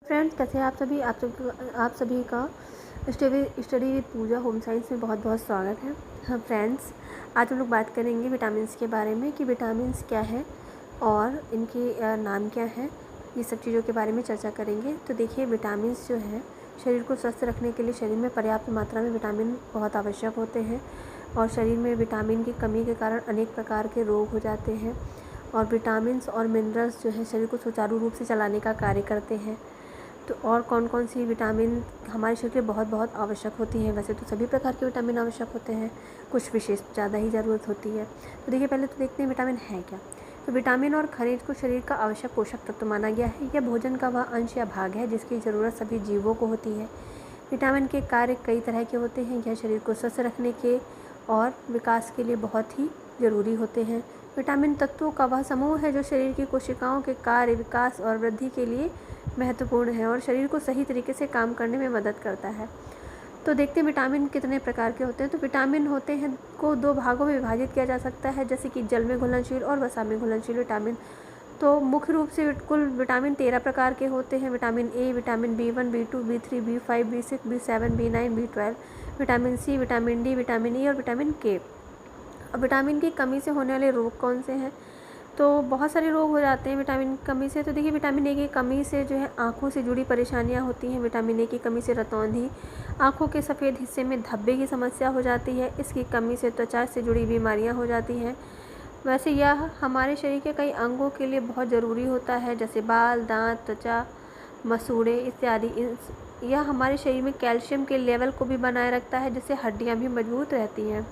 Friends, कैसे हैं आप सभी का study with Pooja home science में बहुत बहुत स्वागत है। हाँ फ्रेंड्स, आज हम लोग बात करेंगे विटामिन्स के बारे में कि विटामिन्स क्या है और इनके नाम क्या है। ये सब चीज़ों के बारे में चर्चा करेंगे। तो देखिए, विटामिन्स जो है शरीर को स्वस्थ रखने के लिए शरीर में पर्याप्त मात्रा में विटामिन बहुत आवश्यक होते हैं और शरीर में विटामिन की कमी के कारण अनेक प्रकार के रोग हो जाते हैं। और विटामिन्स और मिनरल्स जो है शरीर को सुचारू रूप से चलाने का कार्य करते हैं। तो और कौन कौन सी विटामिन हमारे शरीर के बहुत बहुत आवश्यक होती हैं। वैसे तो सभी प्रकार के विटामिन आवश्यक होते हैं, कुछ विशेष ज़्यादा ही ज़रूरत होती है। तो देखिए, पहले तो देखते हैं विटामिन है क्या। तो विटामिन और खनिज को शरीर का आवश्यक पोषक तत्व माना गया है। यह भोजन का वह अंश या भाग है जिसकी ज़रूरत सभी जीवों को होती है। विटामिन के कार्य कई तरह के होते हैं। यह शरीर को स्वस्थ रखने के और विकास के लिए बहुत ही ज़रूरी होते हैं। विटामिन तत्वों का वह समूह है जो शरीर की कोशिकाओं के कार्य, विकास और वृद्धि के लिए महत्वपूर्ण है और शरीर को सही तरीके से काम करने में मदद करता है। तो देखते हैं विटामिन कितने प्रकार के होते हैं। तो विटामिन होते हैं को दो भागों में विभाजित किया जा सकता है, जैसे कि जल में घुलनशील और वसा में घुलनशील विटामिन। तो मुख्य रूप से कुल विटामिन 13 प्रकार के होते हैं। Vitamin A, vitamin B1, B2, B3, B5, B6, B7, B9, B12, vitamin C, vitamin D, vitamin E और विटामिन के। अब विटामिन की कमी से होने वाले रोग कौन से हैं? तो बहुत सारे रोग हो जाते हैं विटामिन की कमी से। तो देखिए, विटामिन ए की कमी से जो है आँखों से जुड़ी परेशानियाँ होती हैं। विटामिन ए की कमी से रतौंधी, आँखों के सफ़ेद हिस्से में धब्बे की समस्या हो जाती है। इसकी कमी से त्वचा से जुड़ी बीमारियाँ हो जाती हैं। वैसे यह हमारे शरीर के कई अंगों के लिए बहुत ज़रूरी होता है, जैसे बाल, दांत, त्वचा, मसूड़े इत्यादि। यह हमारे शरीर में कैल्शियम के लेवल को भी बनाए रखता है, जिससे हड्डियाँ भी मजबूत रहती हैं।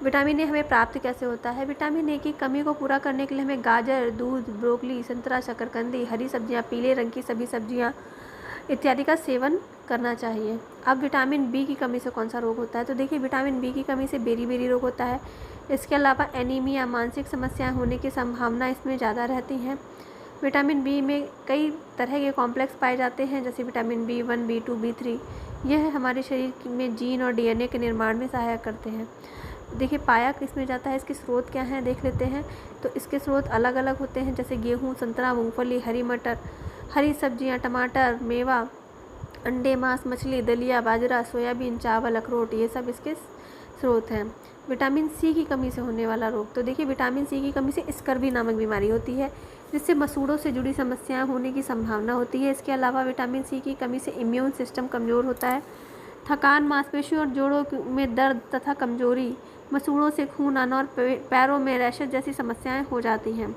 विटामिन ए हमें प्राप्त कैसे होता है? विटामिन ए की कमी को पूरा करने के लिए हमें गाजर, दूध, ब्रोकली, संतरा, शकरकंदी, हरी सब्जियां, पीले रंग की सभी सब्जियां इत्यादि का सेवन करना चाहिए। अब विटामिन बी की कमी से कौन सा रोग होता है? तो देखिए, विटामिन बी की कमी से बेरी-बेरी रोग होता है। इसके अलावा एनीमिया, मानसिक समस्याएं होने की संभावना इसमें ज़्यादा रहती हैं। विटामिन बी में कई तरह के कॉम्प्लेक्स पाए जाते हैं, जैसे विटामिन B1, B2, B3। यह हमारे शरीर में जीन और डीएनए के निर्माण में सहायक करते हैं। देखिए, पाया किसमें जाता है, इसके स्रोत क्या हैं देख लेते हैं। तो इसके स्रोत अलग अलग होते हैं, जैसे गेहूँ, संतरा, मूंगफली, हरी मटर, हरी सब्जियां, टमाटर, मेवा, अंडे, मांस, मछली, दलिया, बाजरा, सोयाबीन, चावल, अखरोट, ये सब इसके स्रोत हैं। विटामिन सी की कमी से होने वाला रोग। तो देखिए, विटामिन सी की कमी से स्कर्वी नामक बीमारी होती है, जिससे मसूड़ों से जुड़ी समस्याएं होने की संभावना होती है। इसके अलावा विटामिन सी की कमी से इम्यून सिस्टम कमज़ोर होता है। थकान, मांसपेशियों और जोड़ों में दर्द तथा कमजोरी, मसूड़ों से खून आना और पैरों में रैशेज जैसी समस्याएं हो जाती हैं।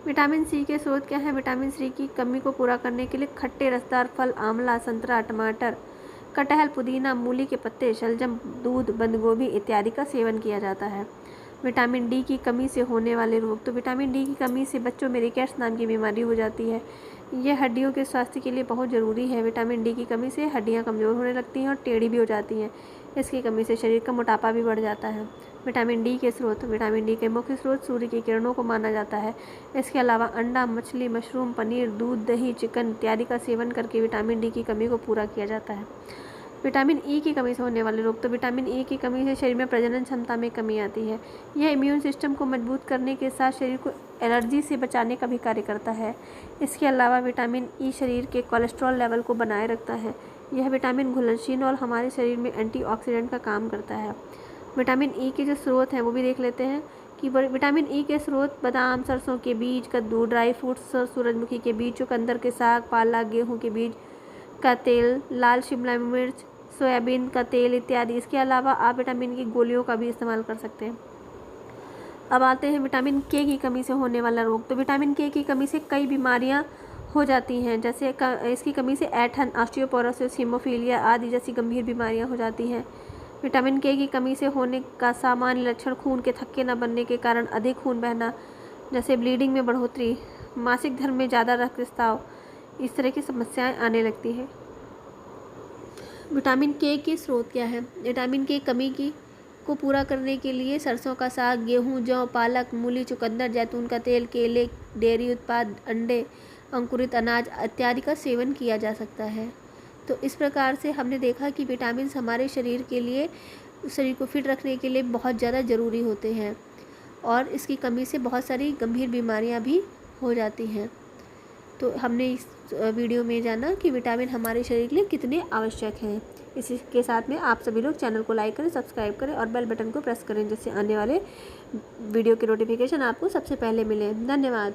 विटामिन सी के स्रोत क्या है? विटामिन सी की कमी को पूरा करने के लिए खट्टे रसदार फल, आंवला, संतरा, टमाटर, कटहल, पुदीना, मूली के पत्ते, शलजम, दूध, बंद गोभी इत्यादि का सेवन किया जाता है। विटामिन डी की कमी से होने वाले रोग। तो विटामिन डी की कमी से बच्चों में रिकेट्स नाम की बीमारी हो जाती है। यह हड्डियों के स्वास्थ्य के लिए बहुत ज़रूरी है। विटामिन डी की कमी से हड्डियां कमज़ोर होने लगती हैं और टेढ़ी भी हो जाती हैं। इसकी कमी से शरीर का मोटापा भी बढ़ जाता है। विटामिन डी के स्रोत। विटामिन डी के मुख्य स्रोत सूर्य की किरणों को माना जाता है। इसके अलावा अंडा, मछली, मशरूम, पनीर, दूध, दही, चिकन इत्यादि का सेवन करके विटामिन डी की कमी को पूरा किया जाता है। विटामिन ई की कमी से होने वाले रोग। तो विटामिन ई की कमी से शरीर में प्रजनन क्षमता में कमी आती है। यह इम्यून सिस्टम को मजबूत करने के साथ शरीर को एलर्जी से बचाने का भी कार्य करता है। इसके अलावा विटामिन ई शरीर के कोलेस्ट्रॉल लेवल को बनाए रखता है। यह विटामिन घुलनशील और हमारे शरीर में एंटीऑक्सीडेंट का काम करता है। विटामिन ई के जो स्रोत हैं वो भी देख लेते हैं कि विटामिन ई के स्रोत बादाम, सरसों के बीज, कद्दू, ड्राई फ्रूट्स, सूरजमुखी के बीज, चुकंदर के साग, पालक, गेहूँ के बीज का तेल, लाल शिमला मिर्च, सोयाबीन का तेल इत्यादि। इसके अलावा आप विटामिन की गोलियों का भी इस्तेमाल कर सकते हैं। अब आते हैं विटामिन के की कमी से होने वाला रोग। तो विटामिन के की कमी से कई बीमारियां हो जाती हैं, जैसे इसकी कमी से ऐंठन, ऑस्टियोपोरोसिस, हीमोफीलिया आदि जैसी गंभीर बीमारियां हो जाती हैं। विटामिन के की कमी से होने का सामान्य लक्षण खून के थक्के न बनने के कारण अधिक खून बहना, जैसे ब्लीडिंग में बढ़ोतरी, मासिक धर्म में ज़्यादा रक्तस्राव, इस तरह की समस्याएं आने लगती हैं। विटामिन के स्रोत क्या है? विटामिन के कमी की को पूरा करने के लिए सरसों का साग, गेहूं, जौ, पालक, मूली, चुकंदर, जैतून का तेल, केले, डेयरी उत्पाद, अंडे, अंकुरित अनाज इत्यादि का सेवन किया जा सकता है। तो इस प्रकार से हमने देखा कि विटामिन हमारे शरीर के लिए, शरीर को फिट रखने के लिए बहुत ज़्यादा ज़रूरी होते हैं और इसकी कमी से बहुत सारी गंभीर बीमारियां भी हो जाती हैं। तो हमने इस वीडियो में जाना कि विटामिन हमारे शरीर के लिए कितने आवश्यक हैं। इसी के साथ में आप सभी लोग चैनल को लाइक करें, सब्सक्राइब करें और बेल बटन को प्रेस करें, जिससे आने वाले वीडियो के नोटिफिकेशन आपको सबसे पहले मिले। धन्यवाद।